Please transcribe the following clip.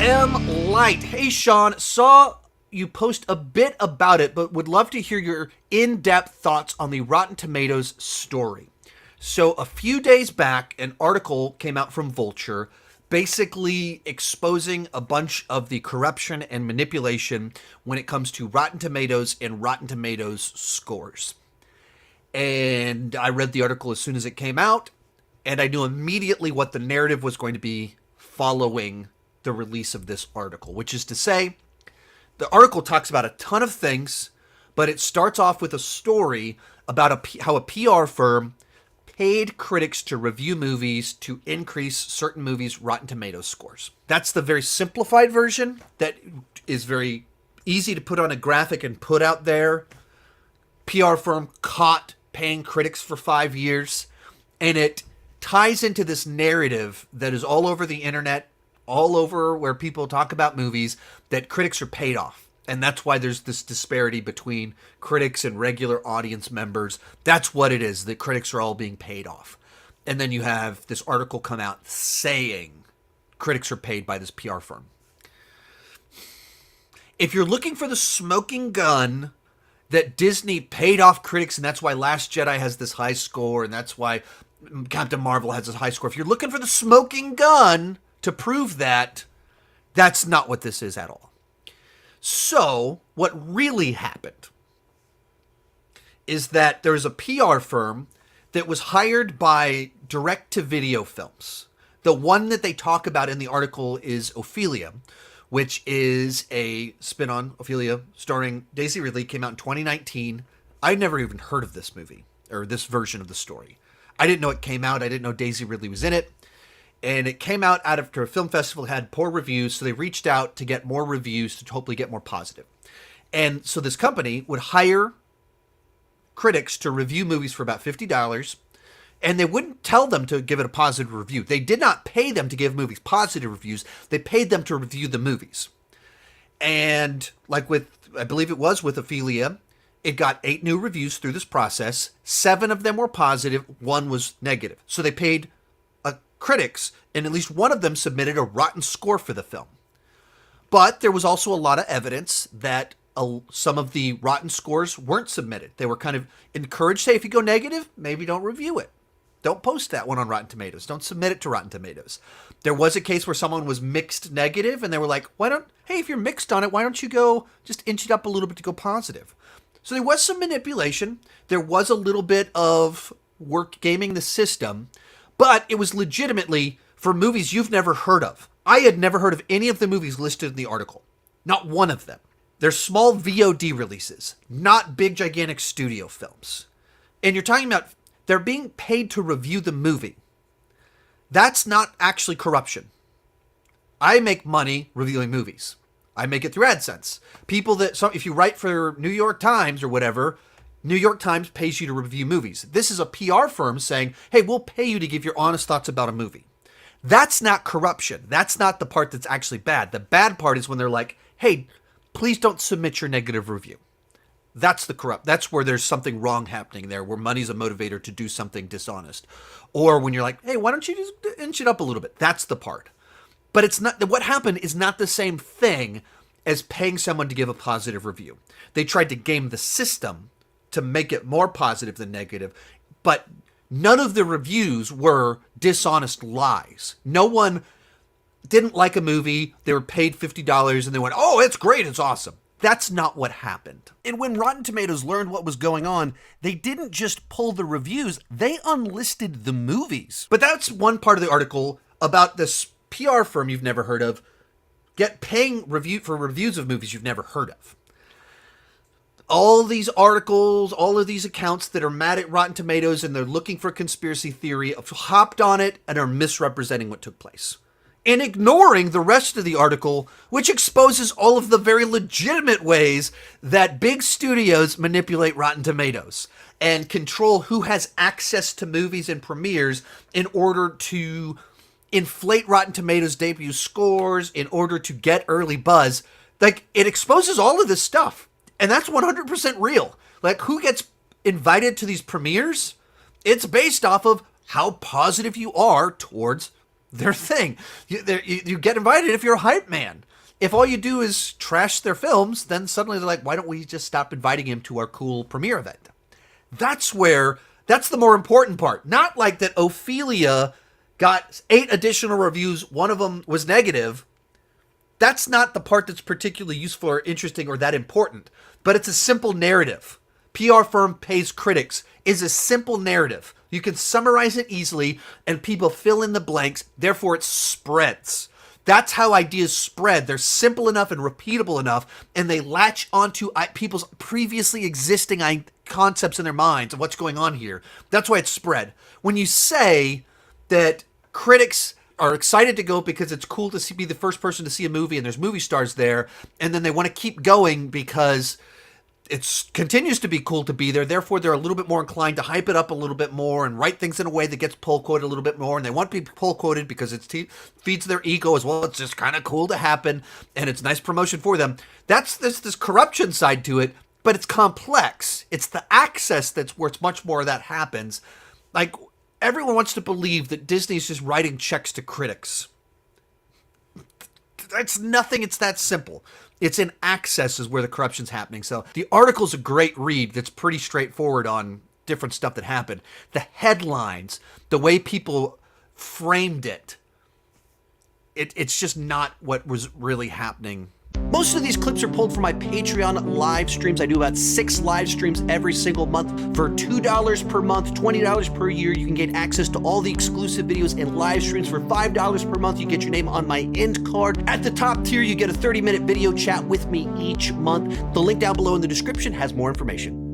am Light. Hey, Sean, saw you post a bit about it, but would love to hear your in-depth thoughts on the Rotten Tomatoes story. So a few days back, an article came out from Vulture basically exposing a bunch of the corruption and manipulation when it comes to Rotten Tomatoes and Rotten Tomatoes scores. And I read the article as soon as it came out, and I knew immediately what the narrative was going to be following the release of this article, which is to say, the article talks about a ton of things, but it starts off with a story about how a PR firm paid critics to review movies to increase certain movies' Rotten Tomatoes scores. That's the very simplified version that is very easy to put on a graphic and put out there. PR firm caught paying critics for 5 years, and it ties into this narrative that is all over the internet, all over where people talk about movies, that critics are paid off. And that's why there's this disparity between critics and regular audience members. That's what it is. The critics are all being paid off. And then you have this article come out saying critics are paid by this PR firm. If you're looking for the smoking gun that Disney paid off critics, and that's why Last Jedi has this high score, and that's why Captain Marvel has this high score. If you're looking for the smoking gun to prove that, that's not what this is at all. So, what really happened is that there was a PR firm that was hired by direct-to-video films. The one that they talk about in the article is Ophelia, which is a spin on Ophelia starring Daisy Ridley, came out in 2019. I'd never even heard of this movie, or this version of the story. I didn't know it came out. I didn't know Daisy Ridley was in it. And it came out after a film festival, had poor reviews, so they reached out to get more reviews to hopefully get more positive. And so this company would hire critics to review movies for about $50, and they wouldn't tell them to give it a positive review. They did not pay them to give movies positive reviews. They paid them to review the movies. And like with, I believe it was with Ophelia, it got 8 new reviews through this process. 7 of them were positive, 1 was negative. So they paid critics, and at least one of them submitted a rotten score for the film. But there was also a lot of evidence that some of the rotten scores weren't submitted. They were kind of encouraged, hey, if you go negative, maybe don't review it. Don't post that one on Rotten Tomatoes. Don't submit it to Rotten Tomatoes. There was a case where someone was mixed negative, and they were like, hey, if you're mixed on it, why don't you go just inch it up a little bit to go positive? So there was some manipulation. There was a little bit of work gaming the system, but it was legitimately for movies you've never heard of. I had never heard of any of the movies listed in the article. Not one of them. They're small VOD releases, not big, gigantic studio films. And you're talking about they're being paid to review the movie. That's not actually corruption. I make money reviewing movies. I make it through AdSense. If you write for New York Times or whatever, New York Times pays you to review movies. This is a PR firm saying, hey, we'll pay you to give your honest thoughts about a movie. That's not corruption. That's not the part that's actually bad. The bad part is when they're like, hey, please don't submit your negative review. That's where there's something wrong happening there, where money's a motivator to do something dishonest. Or when you're like, hey, why don't you just inch it up a little bit? That's the part. But it's not, what happened is not the same thing as paying someone to give a positive review. They tried to game the system to make it more positive than negative, but none of the reviews were dishonest lies. No one didn't like a movie, they were paid $50, and they went, oh, it's great, it's awesome. That's not what happened. And when Rotten Tomatoes learned what was going on, they didn't just pull the reviews, they unlisted the movies. But that's one part of the article about this PR firm you've never heard of, paying for reviews of movies you've never heard of. All these articles, all of these accounts that are mad at Rotten Tomatoes and they're looking for conspiracy theory have hopped on it and are misrepresenting what took place. And ignoring the rest of the article, which exposes all of the very legitimate ways that big studios manipulate Rotten Tomatoes and control who has access to movies and premieres in order to inflate Rotten Tomatoes debut scores, in order to get early buzz. Like, it exposes all of this stuff. And that's 100% real. Like, who gets invited to these premieres? It's based off of how positive you are towards Their thing. You get invited if you're a hype man. If all you do is trash their films, then suddenly they're like, why don't we just stop inviting him to our cool premiere event? That's the more important part. Not like that Ophelia got 8 additional reviews, one of them was negative. That's not the part that's particularly useful or interesting or that important. But it's a simple narrative. PR firm pays critics is a simple narrative. You can summarize it easily and people fill in the blanks. Therefore, it spreads. That's how ideas spread. They're simple enough and repeatable enough, and they latch onto people's previously existing concepts in their minds of what's going on here. That's why it's spread. When you say that critics are excited to go because it's cool to be the first person to see a movie and there's movie stars there, and then they want to keep going because it continues to be cool to be there. Therefore, they're a little bit more inclined to hype it up a little bit more and write things in a way that gets pull quoted a little bit more. And they want to be pull quoted because it feeds their ego as well. It's just kind of cool to happen, and it's nice promotion for them. That's this corruption side to it, but it's complex. It's the access that's where it's much more of that happens. Like, everyone wants to believe that Disney's just writing checks to critics. That's nothing. It's that simple. It's in access is where the corruption's happening. So the article's a great read that's pretty straightforward on different stuff that happened. The headlines, the way people framed it, it's just not what was really happening. Most of these clips are pulled from my Patreon live streams. I do about 6 live streams every single month for $2 per month, $20 per year. You can get access to all the exclusive videos and live streams for $5 per month. You get your name on my end card. At the top tier, you get a 30-minute video chat with me each month. The link down below in the description has more information.